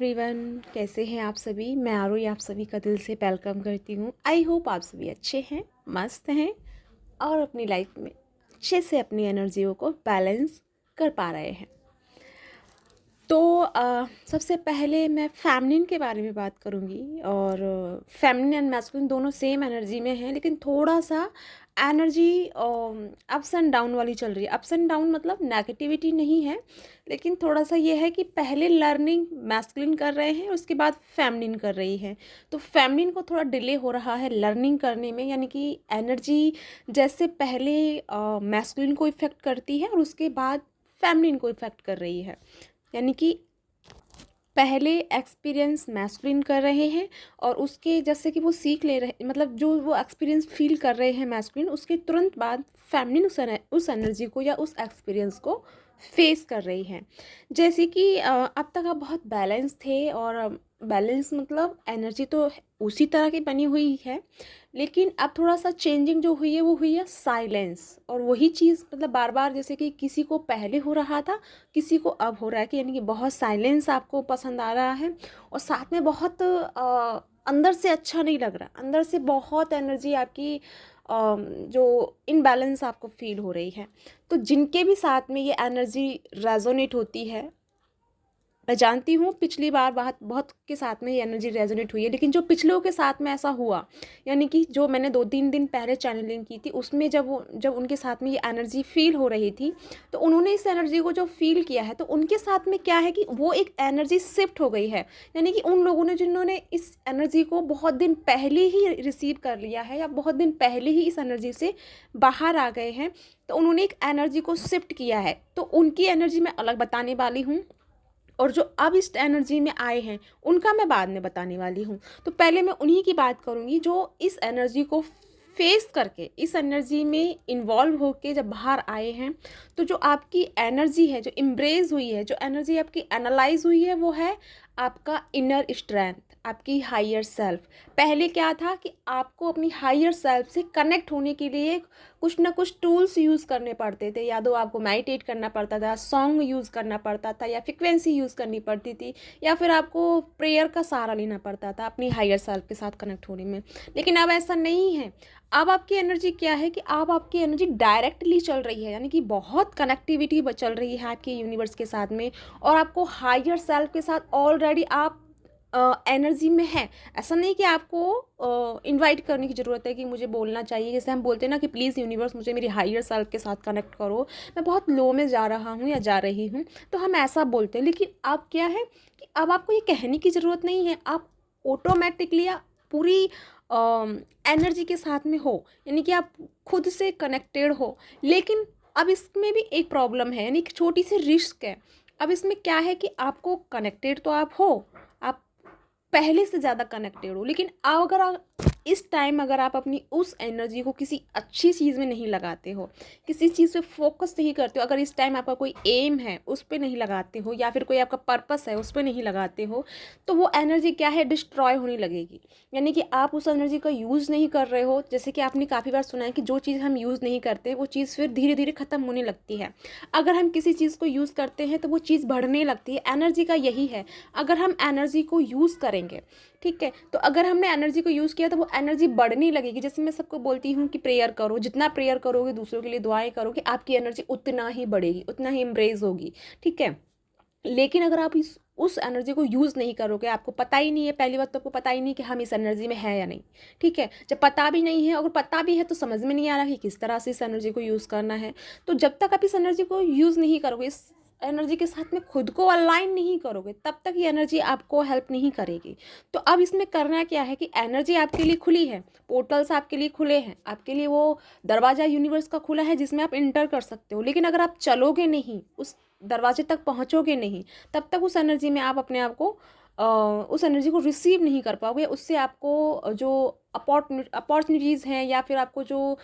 Everyone, कैसे हैं आप सभी। मैं आरुई आप सभी का दिल से वेलकम करती हूँ। आई होप आप सभी अच्छे हैं, मस्त हैं और अपनी लाइफ में अच्छे से अपनी एनर्जियों को बैलेंस कर पा रहे हैं। तो सबसे पहले मैं फेमिनिन के बारे में बात करूँगी। और फेमिनिन एंड मैस्कुलिन दोनों सेम एनर्जी में हैं, लेकिन थोड़ा सा एनर्जी अप्स एंड डाउन वाली चल रही है। अप्स एंड डाउन मतलब नेगेटिविटी नहीं है, लेकिन थोड़ा सा ये है कि पहले लर्निंग मैस्कुलिन कर रहे हैं, उसके बाद फेमिनिन कर रही है। तो फेमिनिन को थोड़ा डिले हो रहा है लर्निंग करने में, यानी कि एनर्जी जैसे पहले मैस्कुलिन को इफ़ेक्ट करती है और उसके बाद फेमिनिन को इफ़ेक्ट कर रही है। यानी कि पहले एक्सपीरियंस मैस्कुलिन कर रहे हैं और उसके जैसे कि वो सीख ले रहे, मतलब जो वो एक्सपीरियंस फील कर रहे हैं मैस्कुलिन, उसके तुरंत बाद फेमिनिन उस एनर्जी को या उस एक्सपीरियंस को फेस कर रही हैं। जैसे कि अब तक आप बहुत बैलेंस थे, और बैलेंस मतलब एनर्जी तो उसी तरह की बनी हुई है, लेकिन अब थोड़ा सा चेंजिंग जो हुई है वो हुई है साइलेंस। और वही चीज़ मतलब बार बार जैसे कि किसी को पहले हो रहा था, किसी को अब हो रहा है, कि यानी कि बहुत साइलेंस आपको पसंद आ रहा है और साथ में बहुत अंदर से अच्छा नहीं लग रहा, अंदर से बहुत एनर्जी आपकी जो इनबैलेंस आपको फील हो रही है। तो जिनके भी साथ में ये एनर्जी रेजोनेट होती है, मैं जानती हूँ पिछली बार बहुत बहुत के साथ में ये एनर्जी रेजोनेट हुई है, लेकिन जो पिछलों के साथ में ऐसा हुआ, यानी कि जो मैंने 2-3 दिन पहले चैनलिंग की थी, उसमें जब उनके साथ में ये एनर्जी फील हो रही थी, तो उन्होंने इस एनर्जी को जो फील किया है, तो उनके साथ में क्या है कि वो एक एनर्जी शिफ्ट हो गई है। यानी कि उन लोगों ने जिन्होंने इस एनर्जी को बहुत दिन पहले ही रिसीव कर लिया है या बहुत दिन पहले ही इस एनर्जी से बाहर आ गए हैं, तो उन्होंने एक एनर्जी को शिफ्ट किया है। तो उनकी एनर्जी मैं अलग बताने वाली हूँ, और जो अब इस एनर्जी में आए हैं उनका मैं बाद में बताने वाली हूँ। तो पहले मैं उन्हीं की बात करूँगी जो इस एनर्जी को फेस करके, इस एनर्जी में इन्वॉल्व होके जब बाहर आए हैं। तो जो आपकी एनर्जी है, जो इम्ब्रेस हुई है, जो एनर्जी आपकी एनालाइज हुई है, वो है आपका इनर स्ट्रेंथ, आपकी हायर सेल्फ। पहले क्या था कि आपको अपनी हायर सेल्फ से कनेक्ट होने के लिए कुछ ना कुछ टूल्स यूज़ करने पड़ते थे, या तो आपको मेडिटेट करना पड़ता था, सॉन्ग यूज़ करना पड़ता था, या फ्रिक्वेंसी यूज़ करनी पड़ती थी, या फिर आपको प्रेयर का सहारा लेना पड़ता था अपनी हायर सेल्फ के साथ कनेक्ट होने में। लेकिन अब ऐसा नहीं है। अब आपकी एनर्जी क्या है कि अब आपकी एनर्जी डायरेक्टली चल रही है, यानी कि बहुत कनेक्टिविटी चल रही है आपके यूनिवर्स के साथ में, और आपको हायर सेल्फ के साथ ऑलरेडी आप एनर्जी में है। ऐसा नहीं कि आपको इनवाइट करने की ज़रूरत है कि मुझे बोलना चाहिए, जैसे हम बोलते हैं ना कि प्लीज़ यूनिवर्स मुझे मेरी हायर सेल्फ के साथ कनेक्ट करो, मैं बहुत लो में जा रहा हूँ या जा रही हूँ, तो हम ऐसा बोलते हैं। लेकिन अब क्या है कि अब आपको ये कहने की ज़रूरत नहीं है, आप ऑटोमेटिकली पूरी एनर्जी के साथ में हो, यानी कि आप खुद से कनेक्टेड हो। लेकिन अब इसमें भी एक प्रॉब्लम है, यानी कि छोटी सी रिस्क है। अब इसमें क्या है कि आपको कनेक्टेड तो आप हो, आप पहले से ज़्यादा कनेक्टेड हो, लेकिन अगर इस टाइम अगर आप अपनी उस एनर्जी को किसी अच्छी चीज़ में नहीं लगाते हो, किसी चीज़ पे फोकस नहीं करते हो, अगर इस टाइम आपका कोई एम है उस पर नहीं लगाते हो, या फिर कोई आपका पर्पस है उस पर नहीं लगाते हो, तो वो एनर्जी क्या है, डिस्ट्रॉय होने लगेगी। यानी कि आप उस एनर्जी का यूज़ नहीं कर रहे हो। जैसे कि आपने काफ़ी बार सुना है कि जो चीज़ हम यूज़ नहीं करते वो चीज़ फिर धीरे धीरे ख़त्म होने लगती है। अगर हम किसी चीज़ को यूज़ करते हैं तो वो चीज़ बढ़ने लगती है। एनर्जी का यही है, अगर हम एनर्जी को यूज़ करेंगे, ठीक है, तो अगर हमने एनर्जी को यूज़ किया तो वो एनर्जी बढ़ने लगेगी। जैसे मैं सबको बोलती हूँ कि प्रेयर करो, जितना प्रेयर करोगे, दूसरों के लिए दुआएं करोगे, आपकी एनर्जी उतना ही बढ़ेगी, उतना ही इम्प्रेस होगी, ठीक है। लेकिन अगर आप उस एनर्जी को यूज़ नहीं करोगे, आपको पता ही नहीं है, पहली बात तो आपको पता ही नहीं कि हम इस एनर्जी में है या नहीं, ठीक है। जब पता भी नहीं है, अगर पता भी है तो समझ में नहीं आ रहा कि किस तरह से इस एनर्जी को यूज़ करना है। तो जब तक आप इस एनर्जी को यूज़ नहीं करोगे, इस एनर्जी के साथ में खुद को अलाइन नहीं करोगे, तब तक ये एनर्जी आपको हेल्प नहीं करेगी। तो अब इसमें करना क्या है कि एनर्जी आपके लिए खुली है, पोर्टल्स आपके लिए खुले हैं, आपके लिए वो दरवाज़ा यूनिवर्स का खुला है जिसमें आप इंटर कर सकते हो। लेकिन अगर आप चलोगे नहीं, उस दरवाजे तक पहुंचोगे नहीं, तब तक उस एनर्जी में आप अपने आप को उस एनर्जी को रिसीव नहीं कर पाओगे। उससे आपको जो अपॉर्चुनिटीज़ हैं, या फिर आपको जो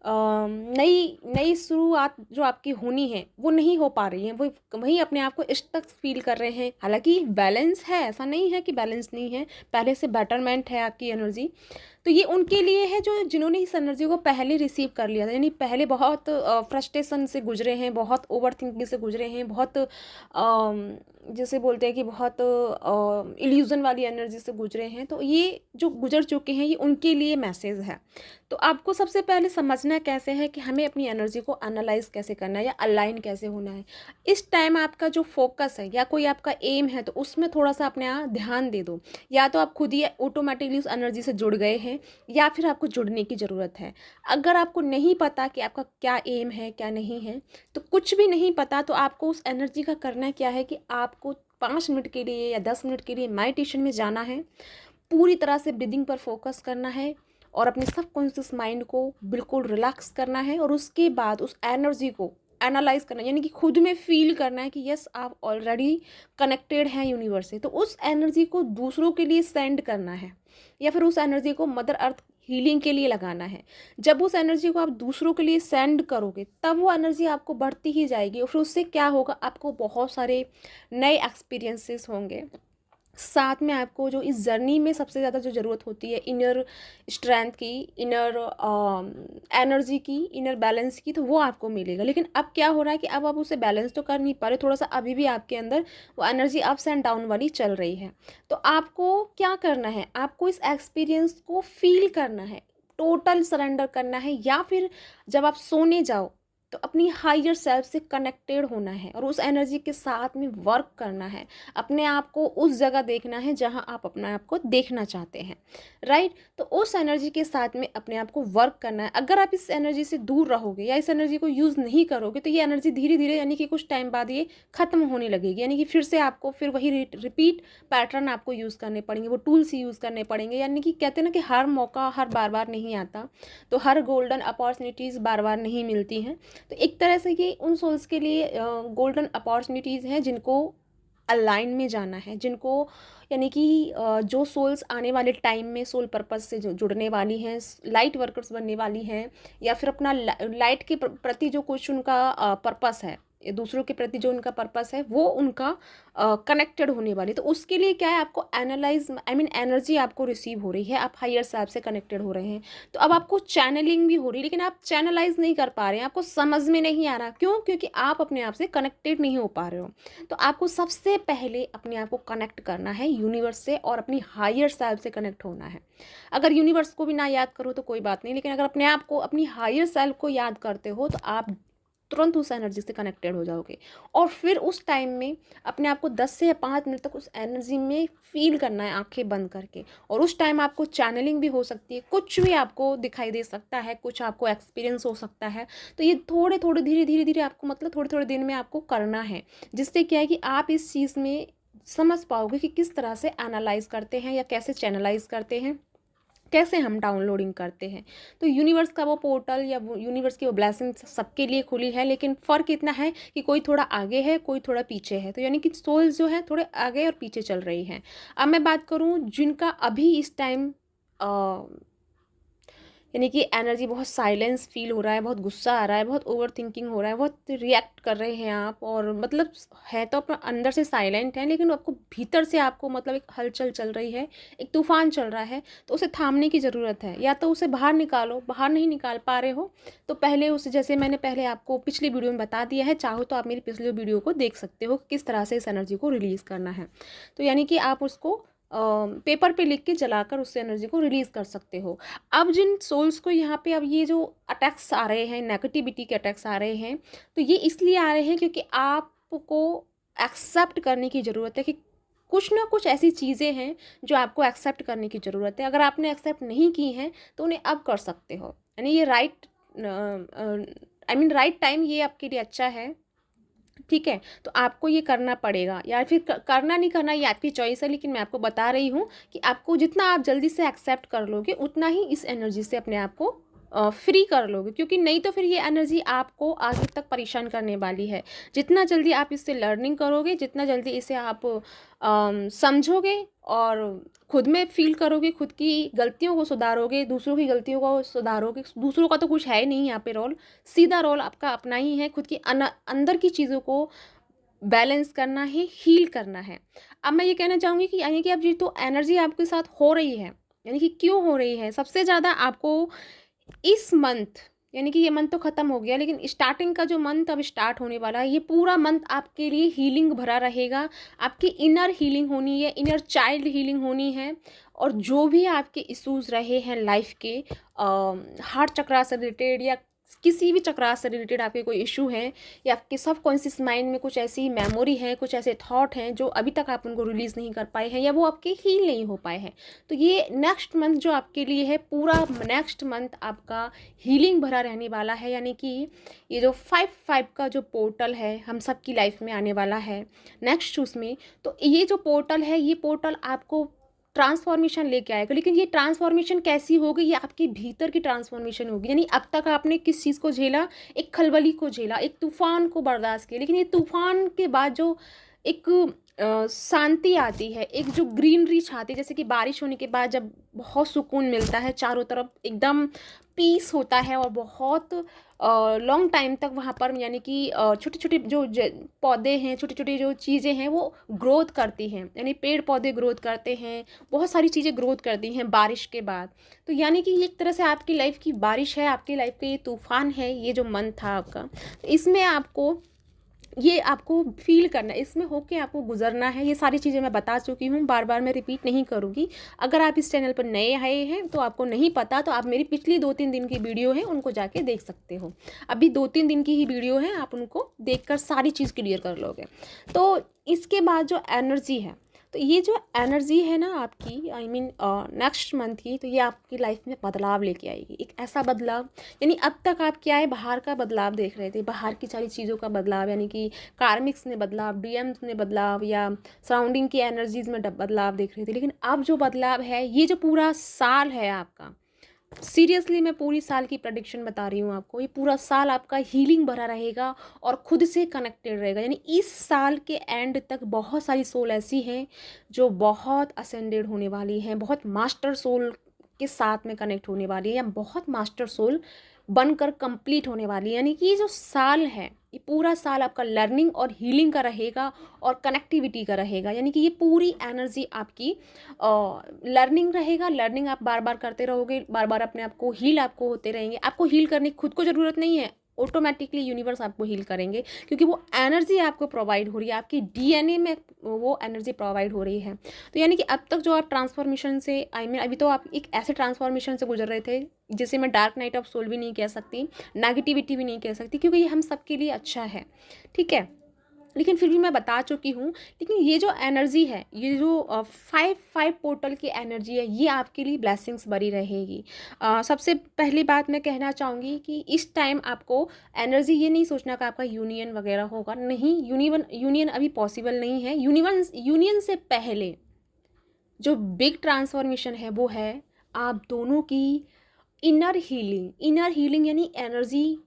नई नई शुरुआत जो आपकी होनी है वो नहीं हो पा रही है, वो वहीं अपने आप को स्टक फील कर रहे हैं। हालांकि बैलेंस है, ऐसा नहीं है कि बैलेंस नहीं है, पहले से बेटरमेंट है आपकी एनर्जी। तो ये उनके लिए है जो जिन्होंने इस एनर्जी को पहले रिसीव कर लिया था, यानी पहले बहुत फ्रस्ट्रेशन से गुजरे हैं, बहुत ओवर थिंकिंग से गुजरे हैं, बहुत जैसे बोलते हैं कि बहुत इल्यूज़न वाली एनर्जी से गुजरे हैं। तो ये जो गुजर चुके हैं, ये उनके लिए मैसेज है। तो आपको सबसे पहले समझना कैसे है कि हमें अपनी एनर्जी को एनालाइज कैसे करना है या अलाइन कैसे होना है। इस टाइम आपका जो फोकस है या कोई आपका एम है, तो उसमें थोड़ा सा अपने आप ध्यान दे दो। या तो आप खुद ही ऑटोमेटिकली उस एनर्जी से जुड़ गए हैं, या फिर आपको जुड़ने की ज़रूरत है। अगर आपको नहीं पता कि आपका क्या एम है क्या नहीं है, तो कुछ भी नहीं पता, तो आपको उस एनर्जी का करना क्या है कि आपको 5 मिनट के लिए या 10 मिनट के लिए मेडिटेशन में जाना है। पूरी तरह से ब्रीदिंग पर फोकस करना है और अपने सबकॉन्शियस माइंड को बिल्कुल रिलैक्स करना है। और उसके बाद उस एनर्जी को एनालाइज करना है, यानी कि खुद में फील करना है कि यस, आप ऑलरेडी कनेक्टेड हैं यूनिवर्स से। तो उस एनर्जी को दूसरों के लिए सेंड करना है, या फिर उस एनर्जी को मदर अर्थ हीलिंग के लिए लगाना है। जब उस एनर्जी को आप दूसरों के लिए सेंड करोगे, तब वो एनर्जी आपको बढ़ती ही जाएगी। और फिर उससे क्या होगा, आपको बहुत सारे नए एक्सपीरियंसेस होंगे। साथ में आपको जो इस जर्नी में सबसे ज़्यादा जो ज़रूरत होती है, इनर स्ट्रेंथ की, इनर एनर्जी की, इनर बैलेंस की, तो वो आपको मिलेगा। लेकिन अब क्या हो रहा है कि अब आप उसे बैलेंस तो कर नहीं पा रहे, थोड़ा सा अभी भी आपके अंदर वो एनर्जी अप्स एंड डाउन वाली चल रही है। तो आपको क्या करना है, आपको इस एक्सपीरियंस को फील करना है, टोटल सरेंडर करना है। या फिर जब आप सोने जाओ, तो अपनी हायर सेल्फ से कनेक्टेड होना है और उस एनर्जी के साथ में वर्क करना है। अपने आप को उस जगह देखना है जहां आप अपने आप को देखना चाहते हैं, राइट। तो उस एनर्जी के साथ में अपने आप को वर्क करना है। अगर आप इस एनर्जी से दूर रहोगे या इस एनर्जी को यूज़ नहीं करोगे, तो ये एनर्जी धीरे धीरे, यानी कि कुछ टाइम बाद ये ख़त्म होने लगेगी। यानी कि फिर से आपको फिर वही रिपीट पैटर्न आपको यूज़ करने पड़ेंगे, वो टूल्स यूज़ करने पड़ेंगे। यानी कि कहते हैं ना कि हर मौका हर बार बार नहीं आता, तो हर गोल्डन अपॉर्चुनिटीज़ बार बार नहीं मिलती हैं। तो एक तरह से ये उन सोल्स के लिए गोल्डन अपॉर्चुनिटीज़ हैं जिनको अलाइन में जाना है, जिनको यानी कि जो सोल्स आने वाले टाइम में सोल पर्पस से जुड़ने वाली हैं, लाइट वर्कर्स बनने वाली हैं, या फिर अपना लाइट के प्रति जो कुछ उनका पर्पस है, दूसरों के प्रति जो उनका पर्पस है, वो उनका कनेक्टेड होने वाली। तो उसके लिए क्या है, आपको एनालाइज एनर्जी आपको रिसीव हो रही है, आप हायर सेल्फ से कनेक्टेड हो रहे हैं। तो अब आपको चैनलिंग भी हो रही है, लेकिन आप चैनलाइज नहीं कर पा रहे हैं, आपको समझ में नहीं आ रहा। क्यों? क्योंकि आप अपने आप से कनेक्टेड नहीं हो पा रहे हो। तो आपको सबसे पहले अपने आप को कनेक्ट करना है यूनिवर्स से और अपनी हायर सेल्फ से कनेक्ट होना है। अगर यूनिवर्स को भी ना याद करो तो कोई बात नहीं, लेकिन अगर अपने आप को, अपनी हायर सेल्फ को याद करते हो, तो आप तुरंत उस एनर्जी से कनेक्टेड हो जाओगे। और फिर उस टाइम में अपने आप को 10 से 5 मिनट तक उस एनर्जी में फील करना है, आंखें बंद करके। और उस टाइम आपको चैनलिंग भी हो सकती है, कुछ भी आपको दिखाई दे सकता है, कुछ आपको एक्सपीरियंस हो सकता है। तो ये थोड़े थोड़े धीरे धीरे आपको, मतलब थोड़े थोड़े दिन में आपको करना है, जिससे क्या है कि आप इस चीज़ में समझ पाओगे कि किस तरह से एनालाइज करते हैं या कैसे चैनलाइज करते हैं, कैसे हम डाउनलोडिंग करते हैं। तो यूनिवर्स का वो पोर्टल या वो यूनिवर्स की वो ब्लेसिंग सबके लिए खुली है, लेकिन फ़र्क इतना है कि कोई थोड़ा आगे है, कोई थोड़ा पीछे है। तो यानी कि सोल्स जो है थोड़े आगे और पीछे चल रही हैं। अब मैं बात करूँ जिनका अभी इस टाइम यानी कि एनर्जी बहुत साइलेंस फील हो रहा है, बहुत गुस्सा आ रहा है, बहुत ओवर थिंकिंग हो रहा है, बहुत रिएक्ट कर रहे हैं आप, और मतलब है तो अपना अंदर से साइलेंट है, लेकिन आपको भीतर से आपको मतलब एक हलचल चल रही है, एक तूफान चल रहा है। तो उसे थामने की ज़रूरत है, या तो उसे बाहर निकालो। बाहर नहीं निकाल पा रहे हो तो पहले उसे, जैसे मैंने पहले आपको पिछली वीडियो में बता दिया है, चाहो तो आप मेरी पिछली वीडियो को देख सकते हो किस तरह से इस एनर्जी को रिलीज़ करना है। तो यानी कि आप उसको पेपर पे लिख के जलाकर उससे एनर्जी को रिलीज़ कर सकते हो। अब जिन सोल्स को यहाँ पे अब ये जो अटैक्स आ रहे हैं, नेगेटिविटी के अटैक्स आ रहे हैं, तो ये इसलिए आ रहे हैं क्योंकि आपको एक्सेप्ट करने की ज़रूरत है कि कुछ ना कुछ ऐसी चीज़ें हैं जो आपको एक्सेप्ट करने की ज़रूरत है। अगर आपने एक्सेप्ट नहीं की हैं तो उन्हें अब कर सकते हो। यानी ये राइट टाइम ये आपके लिए अच्छा है, ठीक है। तो आपको ये करना पड़ेगा, या फिर करना नहीं करना ये आपकी चॉइस है, लेकिन मैं आपको बता रही हूँ कि आपको जितना आप जल्दी से एक्सेप्ट कर लोगे, उतना ही इस एनर्जी से अपने आप को फ्री कर लोगे, क्योंकि नहीं तो फिर ये एनर्जी आपको आगे तक परेशान करने वाली है। जितना जल्दी आप इससे लर्निंग करोगे, जितना जल्दी इसे आप समझोगे और खुद में फील करोगे, खुद की गलतियों को सुधारोगे, दूसरों की गलतियों को सुधारोगे। दूसरों का तो कुछ है ही नहीं यहाँ पे रोल, सीधा रोल आपका अपना ही है, खुद की अंदर की चीज़ों को बैलेंस करना है, हील करना है। अब मैं ये कहना चाहूँगी कि यानी कि अब ये तो एनर्जी आपके साथ हो रही है, यानी कि क्यों हो रही है, सबसे ज़्यादा आपको इस मंथ, यानी कि ये मंथ तो ख़त्म हो गया, लेकिन स्टार्टिंग का जो मंथ अब स्टार्ट होने वाला है, ये पूरा मंथ आपके लिए हीलिंग भरा रहेगा। आपकी इनर हीलिंग होनी है, इनर चाइल्ड हीलिंग होनी है। और जो भी आपके इश्यूज़ रहे हैं लाइफ के, हार्ट चक्रा से रिलेटेड या किसी भी चक्रा से रिलेटेड आपके कोई इशू है, या आपके सब कॉन्शियस माइंड में कुछ ऐसी मेमोरी है, कुछ ऐसे थॉट हैं जो अभी तक आप उनको रिलीज़ नहीं कर पाए हैं, या वो आपके हील नहीं हो पाए हैं, तो ये नेक्स्ट मंथ जो आपके लिए है, पूरा नेक्स्ट मंथ आपका हीलिंग भरा रहने वाला है। यानी कि ये जो 5/5 का जो पोर्टल है हम सब की लाइफ में आने वाला है नेक्स्ट उसमें, तो ये जो पोर्टल है, ये पोर्टल आपको ट्रांसफॉर्मेशन लेके आएगा। लेकिन ये ट्रांसफॉर्मेशन कैसी होगी, ये आपके भीतर की ट्रांसफॉर्मेशन होगी। यानी अब तक आपने किस चीज़ को झेला, एक खलबली को झेला, एक तूफान को बर्दाश्त किया, लेकिन ये तूफान के बाद जो एक शांति आती है, एक जो ग्रीनरी छाती है, जैसे कि बारिश होने के बाद जब बहुत सुकून मिलता है, चारों तरफ एकदम पीस होता है, और बहुत लॉन्ग टाइम तक वहाँ पर यानी कि छोटे छोटे जो पौधे हैं, छोटी छोटी जो चीज़ें हैं वो ग्रोथ करती हैं, यानी पेड़ पौधे ग्रोथ करते हैं, बहुत सारी चीज़ें ग्रोथ करती हैं बारिश के बाद। तो यानी कि एक तरह से आपकी लाइफ की बारिश है, आपकी लाइफ का ये तूफान है, ये जो मंथ था आपका, तो इसमें आपको ये आपको फील करना है, इसमें होके आपको गुजरना है। ये सारी चीज़ें मैं बता चुकी हूँ, बार बार मैं रिपीट नहीं करूँगी। अगर आप इस चैनल पर नए आए हैं तो आपको नहीं पता, तो आप मेरी पिछली 2-3 दिन की वीडियो है उनको जाके देख सकते हो। अभी 2-3 दिन की ही वीडियो है, आप उनको देखकर सारी चीज़ क्लियर कर लोगे। तो इसके बाद जो एनर्जी है, तो ये जो एनर्जी है ना आपकी, आई मीन नेक्स्ट मंथ की, तो ये आपकी लाइफ में बदलाव लेके आएगी। एक ऐसा बदलाव, यानी अब तक आप क्या है, बाहर का बदलाव देख रहे थे, बाहर की सारी चीज़ों का बदलाव, यानी कि कार्मिक्स ने बदलाव, डीएम्स ने बदलाव, या सराउंडिंग की एनर्जीज में बदलाव देख रहे थे। लेकिन अब जो बदलाव है, ये जो पूरा साल है आपका, सीरियसली मैं पूरी साल की प्रेडिक्शन बता रही हूँ आपको, ये पूरा साल आपका हीलिंग भरा रहेगा और खुद से कनेक्टेड रहेगा। यानी इस साल के एंड तक बहुत सारी सोल ऐसी हैं जो बहुत असेंडेड होने वाली हैं, बहुत मास्टर सोल के साथ में कनेक्ट होने वाली है, या बहुत मास्टर सोल बनकर कंप्लीट होने वाली है। यानी कि ये जो साल है, ये पूरा साल आपका लर्निंग और हीलिंग का रहेगा और कनेक्टिविटी का रहेगा। यानी कि ये पूरी एनर्जी आपकी लर्निंग रहेगा, लर्निंग आप बार बार करते रहोगे, बार बार अपने आप को हील आपको होते रहेंगे। आपको हील करने की खुद को ज़रूरत नहीं है, ऑटोमेटिकली यूनिवर्स आपको हील करेंगे, क्योंकि वो एनर्जी आपको प्रोवाइड हो रही है, आपकी डीएनए में वो एनर्जी प्रोवाइड हो रही है। तो यानी कि अब तक जो आप ट्रांसफॉर्मेशन से, आई मीन अभी तो आप एक ऐसे ट्रांसफॉर्मेशन से गुजर रहे थे जिसे मैं डार्क नाइट ऑफ सोल भी नहीं कह सकती, नेगेटिविटी भी नहीं कह सकती, क्योंकि ये हम सबके लिए अच्छा है, ठीक है। लेकिन फिर भी मैं बता चुकी हूँ। लेकिन ये जो एनर्जी है, ये जो 5/5 पोर्टल की एनर्जी है, ये आपके लिए ब्लेसिंग्स भरी रहेगी। सबसे पहली बात मैं कहना चाहूँगी कि इस टाइम आपको एनर्जी ये नहीं सोचना कि आपका यूनियन वगैरह होगा, नहीं, यूनियन अभी पॉसिबल नहीं है। यूनियन से पहले जो बिग ट्रांसफॉर्मेशन है वो है आप दोनों की इनर हीलिंग यानी एनर्जी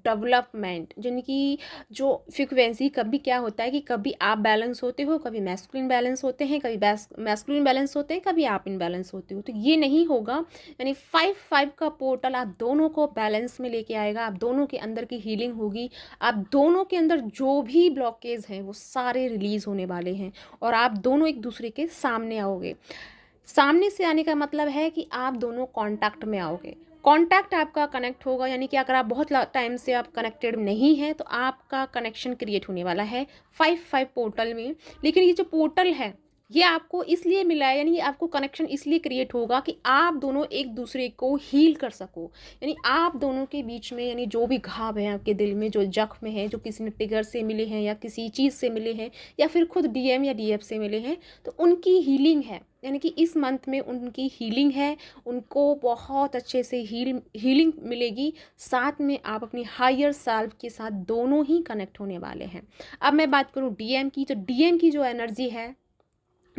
डेवलपमेंट। यानी कि जो फ्रिक्वेंसी, कभी क्या होता है कि कभी आप बैलेंस होते हो, कभी मैस्कुलिन बैलेंस होते हैं, कभी मैस्कुलिन बैलेंस होते हैं, कभी आप इनबैलेंस होते हो, तो ये नहीं होगा। यानी 5/5 का पोर्टल आप दोनों को बैलेंस में लेके आएगा, आप दोनों के अंदर की हीलिंग होगी, आप दोनों के अंदर जो भी ब्लॉकेज हैं वो सारे रिलीज होने वाले हैं, और आप दोनों एक दूसरे के सामने आओगे। सामने से आने का मतलब है कि आप दोनों कांटेक्ट में आओगे, कांटेक्ट आपका कनेक्ट होगा। यानी कि अगर आप बहुत टाइम से आप कनेक्टेड नहीं हैं तो आपका कनेक्शन क्रिएट होने वाला है 5/5 पोर्टल में। लेकिन ये जो पोर्टल है ये आपको इसलिए मिला है, यानी आपको कनेक्शन इसलिए क्रिएट होगा कि आप दोनों एक दूसरे को हील कर सको। यानी आप दोनों के बीच में, यानी जो भी घाव है आपके दिल में, जो जख्म है, जो किसी ने ट्रिगर से मिले हैं या किसी चीज़ से मिले हैं या फिर खुद डीएम या डीएफ से मिले हैं, तो उनकी हीलिंग है। यानी कि इस मंथ में उनकी हीलिंग है, उनको बहुत अच्छे से हीलिंग मिलेगी। साथ में आप अपनी हायर सेल्फ के साथ दोनों ही कनेक्ट होने वाले हैं। अब मैं बात करूँ डीएम की, तो डीएम की जो एनर्जी है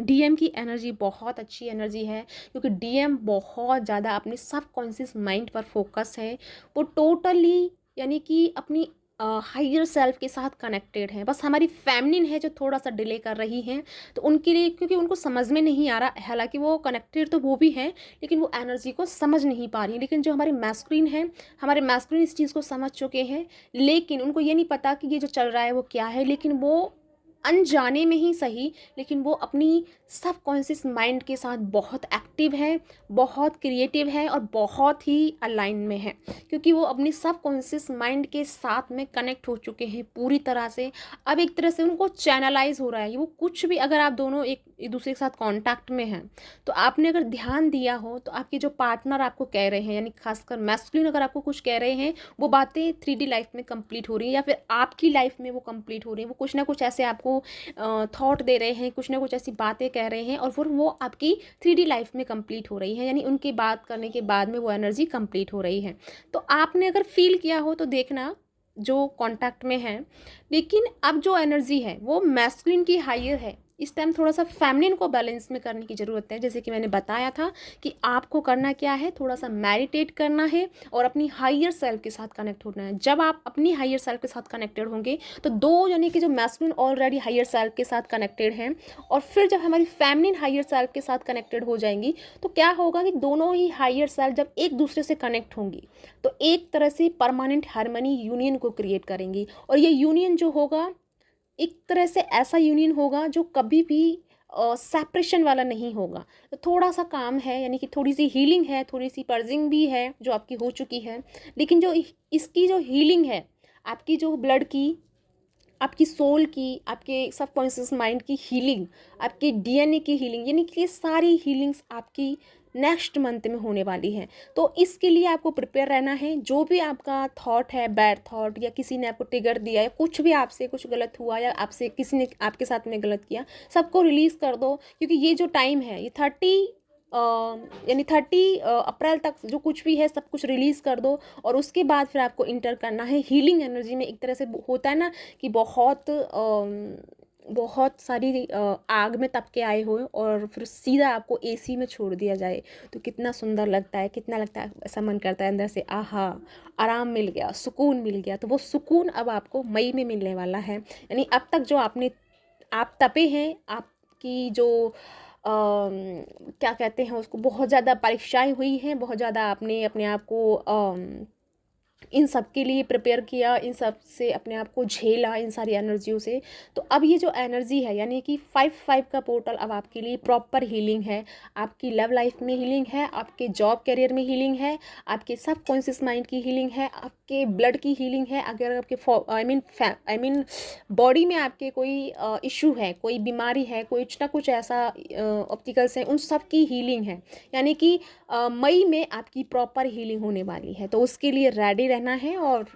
डीएम की एनर्जी बहुत अच्छी एनर्जी है, क्योंकि डीएम बहुत ज़्यादा अपने सबकॉन्शियस माइंड पर फोकस है। वो टोटली यानी कि अपनी हायर सेल्फ के साथ कनेक्टेड है। बस हमारी फेमिनिन है जो थोड़ा सा डिले कर रही हैं, तो उनके लिए, क्योंकि उनको समझ में नहीं आ रहा, हालांकि वो कनेक्टेड तो वो भी हैं, लेकिन वो एनर्जी को समझ नहीं पा रही। लेकिन जो हमारे मैस्कुलिन है, हमारे मैस्कुलिन इस चीज़ को समझ चुके हैं, लेकिन उनको ये नहीं पता कि ये जो चल रहा है वो क्या है। लेकिन वो अनजाने में ही सही, लेकिन वो अपनी सबकॉन्शियस माइंड के साथ बहुत एक्टिव है, बहुत क्रिएटिव है और बहुत ही अलाइन में है, क्योंकि वो अपनी सबकॉन्शियस माइंड के साथ में कनेक्ट हो चुके हैं पूरी तरह से। अब एक तरह से उनको चैनलाइज हो रहा है। वो कुछ भी, अगर आप दोनों एक दूसरे के साथ कांटेक्ट में हैं, तो आपने अगर ध्यान दिया हो, तो आपके जो पार्टनर आपको कह रहे हैं, यानी खासकर मैस्कुलिन अगर आपको कुछ कह रहे हैं, वो बातें 3D लाइफ में कंप्लीट हो रही है, या फिर आपकी लाइफ में वो कंप्लीट हो रही है। वो कुछ ना कुछ ऐसे आपको थॉट दे रहे हैं, कुछ ना कुछ ऐसी बातें कह रहे हैं, और फिर वो आपकी 3D लाइफ में कंप्लीट हो रही है, यानी उनकी बात करने के बाद में वो एनर्जी कंप्लीट हो रही है। तो आपने अगर फील किया हो तो देखना जो कांटेक्ट में है। लेकिन अब जो एनर्जी है वो मैस्कुलिन की हायर है। इस टाइम थोड़ा सा फेमिनिन को बैलेंस में करने की ज़रूरत है। जैसे कि मैंने बताया था कि आपको करना क्या है, थोड़ा सा मेडिटेट करना है और अपनी हायर सेल्फ के साथ कनेक्ट होना है। जब आप अपनी हायर सेल्फ के साथ कनेक्टेड होंगे, तो दो, यानी कि जो मैस्कुलिन ऑलरेडी हायर सेल्फ के साथ कनेक्टेड हैं, और फिर जब हमारी फेमिनिन हायर सेल्फ के साथ कनेक्टेड हो जाएंगी, तो क्या होगा कि दोनों ही हायर सेल्फ जब एक दूसरे से कनेक्ट होंगी, तो एक तरह से परमानेंट हार्मनी यूनियन को क्रिएट करेंगी। और ये यूनियन जो होगा, एक तरह से ऐसा यूनियन होगा जो कभी भी सेपरेशन वाला नहीं होगा। तो थोड़ा सा काम है, यानी कि थोड़ी सी हीलिंग है, थोड़ी सी पर्जिंग भी है जो आपकी हो चुकी है। लेकिन जो इसकी जो हीलिंग है, आपकी जो ब्लड की, आपकी सोल की, आपके सबकॉन्शियस माइंड की हीलिंग, आपकी डीएनए की हीलिंग, यानी कि ये सारी हीलिंग्स आपकी नेक्स्ट मंथ में होने वाली हैं। तो इसके लिए आपको प्रिपेयर रहना है। जो भी आपका थॉट है, बैड थॉट, या किसी ने आपको ट्रिगर दिया, या कुछ भी आपसे कुछ गलत हुआ, या आपसे किसी ने आपके साथ में गलत किया, सबको रिलीज़ कर दो। क्योंकि ये जो टाइम है, ये 30 अप्रैल तक जो कुछ भी है सब कुछ रिलीज़ कर दो। और उसके बाद फिर आपको इंटर करना है हीलिंग एनर्जी में। एक तरह से होता है ना कि बहुत सारी आग में तप के आए हो, और फिर सीधा आपको एसी में छोड़ दिया जाए, तो कितना सुंदर लगता है, कितना लगता है, ऐसा मन करता है अंदर से, आहा, आराम मिल गया, सुकून मिल गया। तो वो सुकून अब आपको मई में मिलने वाला है। यानी अब तक जो आप तपे हैं, आपकी जो क्या कहते हैं उसको, बहुत ज़्यादा परीक्षाएं हुई हैं, बहुत ज़्यादा आपने अपने आप को इन सब के लिए प्रिपेयर किया, इन सब से अपने आप को झेला, इन सारी एनर्जियों से। तो अब ये जो एनर्जी है, यानी कि 5-5 का पोर्टल अब आपके लिए प्रॉपर हीलिंग है। आपकी लव लाइफ में हीलिंग है, आपके जॉब करियर में हीलिंग है, आपके सबकॉन्शियस माइंड की हीलिंग है, आपके ब्लड की हीलिंग है। अगर आपके आई मीन बॉडी में आपके कोई इशू है, कोई बीमारी है, कुछ ना कुछ ऐसा ऑब्स्टिकल्स हैं, उन सब की हीलिंग है। यानी कि मई में आपकी प्रॉपर हीलिंग होने वाली है। तो उसके लिए रेडी रहना है, और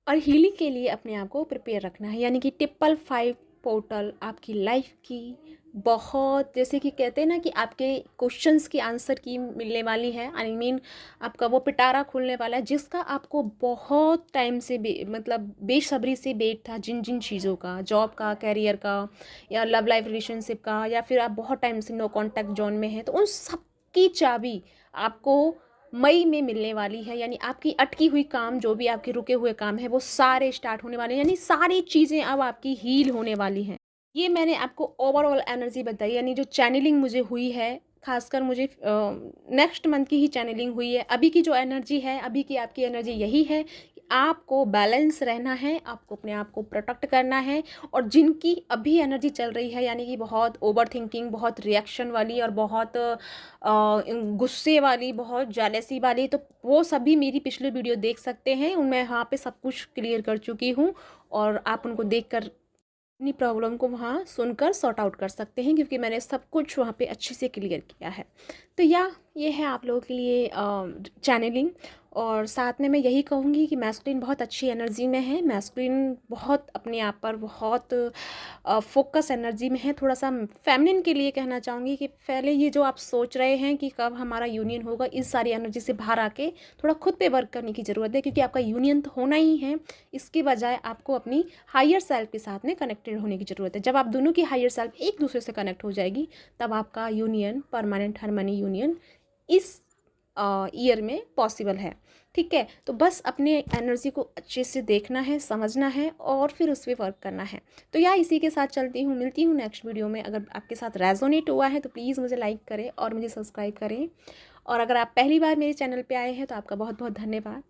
हीलिंग के लिए अपने आप को प्रिपेयर रखना है। यानी कि 555 पोर्टल आपकी लाइफ की बहुत, जैसे कि कहते हैं ना कि आपके क्वेश्चंस की आंसर की मिलने वाली है। आई मीन आपका वो पिटारा खुलने वाला है, जिसका आपको बहुत टाइम से मतलब बेसब्री से वेट था। जिन जिन चीज़ों का, जॉब का, कैरियर का, या लव लाइफ रिलेशनशिप का, या फिर आप बहुत टाइम से नो कॉन्टैक्ट जोन में हैं, तो उन सब की चाबी आपको मई में मिलने वाली है। यानी आपकी अटकी हुई काम, जो भी आपके रुके हुए काम है, वो सारे स्टार्ट होने वाले हैं। यानी सारी चीज़ें अब आपकी हील होने वाली हैं। ये मैंने आपको ओवरऑल एनर्जी बताई, यानी जो चैनलिंग मुझे हुई है, खासकर मुझे नेक्स्ट मंथ की ही चैनलिंग हुई है। अभी की जो एनर्जी है, अभी की आपकी एनर्जी यही है कि आपको बैलेंस रहना है, आपको अपने आप को प्रोटेक्ट करना है। और जिनकी अभी एनर्जी चल रही है, यानी कि बहुत ओवर थिंकिंग, बहुत रिएक्शन वाली, और बहुत गुस्से वाली, बहुत जेलसी वाली, तो वो सभी मेरी पिछली वीडियो देख सकते हैं। उनमें यहाँ पे सब कुछ क्लियर कर चुकी हूँ, और आप उनको देखकर अपनी प्रॉब्लम को वहाँ सुनकर सॉर्ट आउट कर सकते हैं, क्योंकि मैंने सब कुछ वहाँ पे अच्छे से क्लियर किया है। तो ये है आप लोगों के लिए चैनलिंग। और साथ में मैं यही कहूँगी कि मैस्कुलिन बहुत अच्छी एनर्जी में है, मैस्कुलिन बहुत अपने आप पर बहुत फोकस एनर्जी में है। थोड़ा सा फेमिनिन के लिए कहना चाहूँगी कि पहले ये जो आप सोच रहे हैं कि कब हमारा यूनियन होगा, इस सारी एनर्जी से बाहर आके थोड़ा खुद पे वर्क करने की ज़रूरत है, क्योंकि आपका यूनियन तो होना ही है। इसके बजाय आपको अपनी हायर सेल्फ के साथ में कनेक्टेड होने की ज़रूरत है। जब आप दोनों की हायर सेल्फ एक दूसरे से कनेक्ट हो जाएगी, तब आपका यूनियन, परमानेंट हार्मनी यूनियन इस ईयर में पॉसिबल है। ठीक है, तो बस अपने एनर्जी को अच्छे से देखना है, समझना है और फिर उस पर वर्क करना है। तो यार इसी के साथ चलती हूँ, मिलती हूँ नेक्स्ट वीडियो में। अगर आपके साथ रेजोनेट हुआ है तो प्लीज़ मुझे लाइक करें और मुझे सब्सक्राइब करें। और अगर आप पहली बार मेरे चैनल पे आए हैं तो आपका बहुत बहुत धन्यवाद।